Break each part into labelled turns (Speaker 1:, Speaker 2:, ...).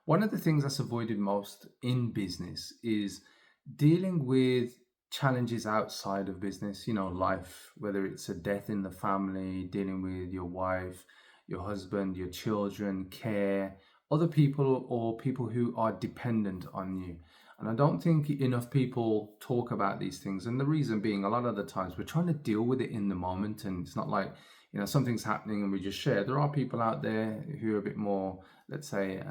Speaker 1: One of the things that's avoided most in business is dealing with challenges outside of business, life, whether it's a death in the family, dealing with your wife, your husband, your children, care, other people, or people who are dependent on you. And I don't think enough people talk about these things. And the reason being, a lot of the times we're trying to deal with it in the moment. And it's not like, something's happening and we just share. There are people out there who are a bit more, let's say,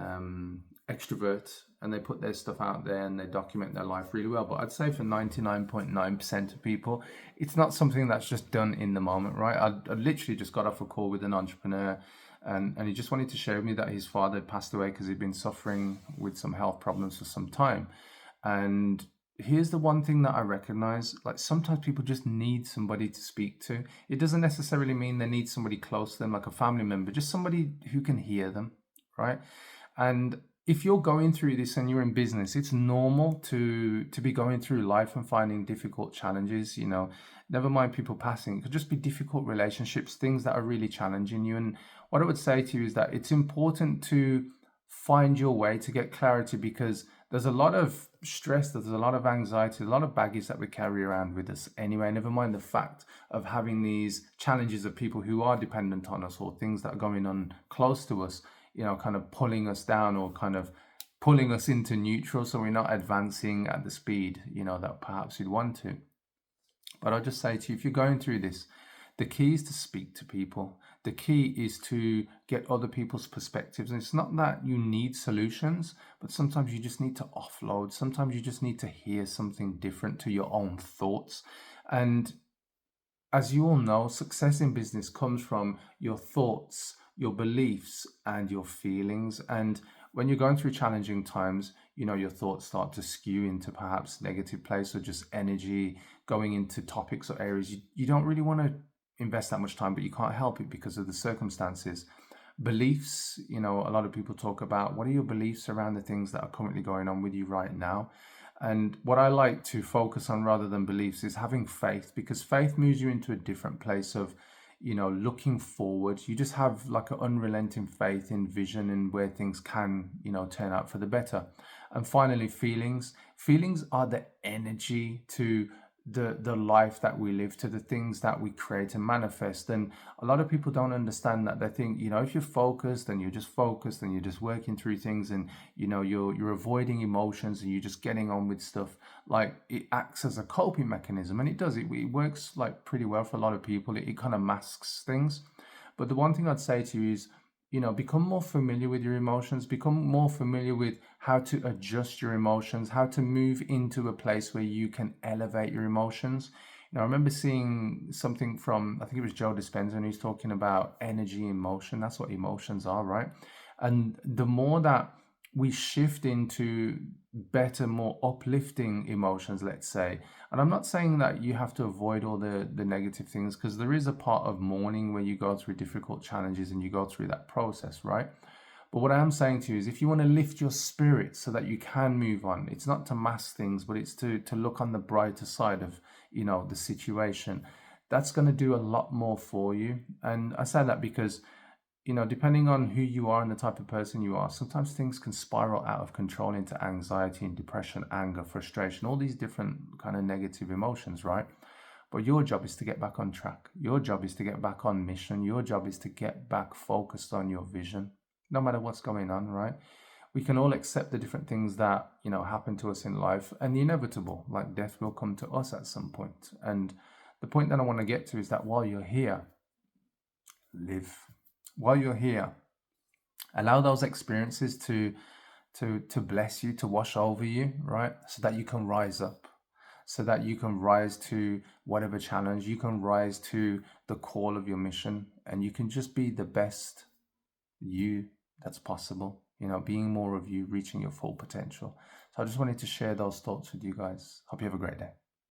Speaker 1: extrovert, and they put their stuff out there and they document their life really well. But I'd say for 99.9% of people, it's not something that's just done in the moment, right? I literally just got off a call with an entrepreneur, and he just wanted to share with me that his father had passed away because he'd been suffering with some health problems for some time. And here's the one thing that I recognize, like sometimes people just need somebody to speak to. It doesn't necessarily mean they need somebody close to them, like a family member, just somebody who can hear them, right? And if you're going through this and you're in business, it's normal to be going through life and finding difficult challenges, never mind people passing. It could just be difficult relationships, things that are really challenging you. And what I would say to you is that it's important to find your way to get clarity, because there's a lot of stress, there's a lot of anxiety, a lot of baggage that we carry around with us anyway, never mind the fact of having these challenges of people who are dependent on us, or things that are going on close to us, kind of pulling us down or kind of pulling us into neutral, so we're not advancing at the speed, that perhaps we'd want to. But I'll just say to you, if you're going through this, the key is to speak to people. The key is to get other people's perspectives. And it's not that you need solutions, but sometimes you just need to offload. Sometimes you just need to hear something different to your own thoughts. And as you all know, success in business comes from your thoughts, your beliefs, and your feelings. And when you're going through challenging times, your thoughts start to skew into perhaps negative place, or just energy going into topics or areas you don't really want to invest that much time, but you can't help it because of the circumstances. Beliefs, a lot of people talk about, what are your beliefs around the things that are currently going on with you right now? And what I like to focus on rather than beliefs is having faith, because faith moves you into a different place of, looking forward. You just have like an unrelenting faith in vision and where things can, turn out for the better. And finally, feelings. Feelings are the energy to the life that we live, to the things that we create and manifest. And a lot of people don't understand that. They think, if you're focused and you're just focused and you're just working through things, and you're avoiding emotions and you're just getting on with stuff, like it acts as a coping mechanism. And it does, it works like pretty well for a lot of people. It kind of masks things. But the one thing I'd say to you is, become more familiar with your emotions, become more familiar with how to adjust your emotions, how to move into a place where you can elevate your emotions. I remember seeing something from, I think it was Joe Dispenza, and he's talking about energy and motion. That's what emotions are, right? And the more that we shift into better, more uplifting emotions, let's say. And I'm not saying that you have to avoid all the negative things, because there is a part of mourning where you go through difficult challenges and you go through that process, right? But what I am saying to you is, if you want to lift your spirit so that you can move on, it's not to mask things, but it's to look on the brighter side of, the situation. That's going to do a lot more for you. And I say that because, depending on who you are and the type of person you are, sometimes things can spiral out of control into anxiety and depression, anger, frustration, all these different kind of negative emotions, right? But your job is to get back on track. Your job is to get back on mission. Your job is to get back focused on your vision, no matter what's going on, right? We can all accept the different things that, happen to us in life, and the inevitable, like death will come to us at some point. And the point that I want to get to is that while you're here, live. While you're here, allow those experiences to bless you, to wash over you, right? So that you can rise up, so that you can rise to whatever challenge, you can rise to the call of your mission, and you can just be the best you that's possible, being more of you, reaching your full potential. So I just wanted to share those thoughts with you guys. Hope you have a great day.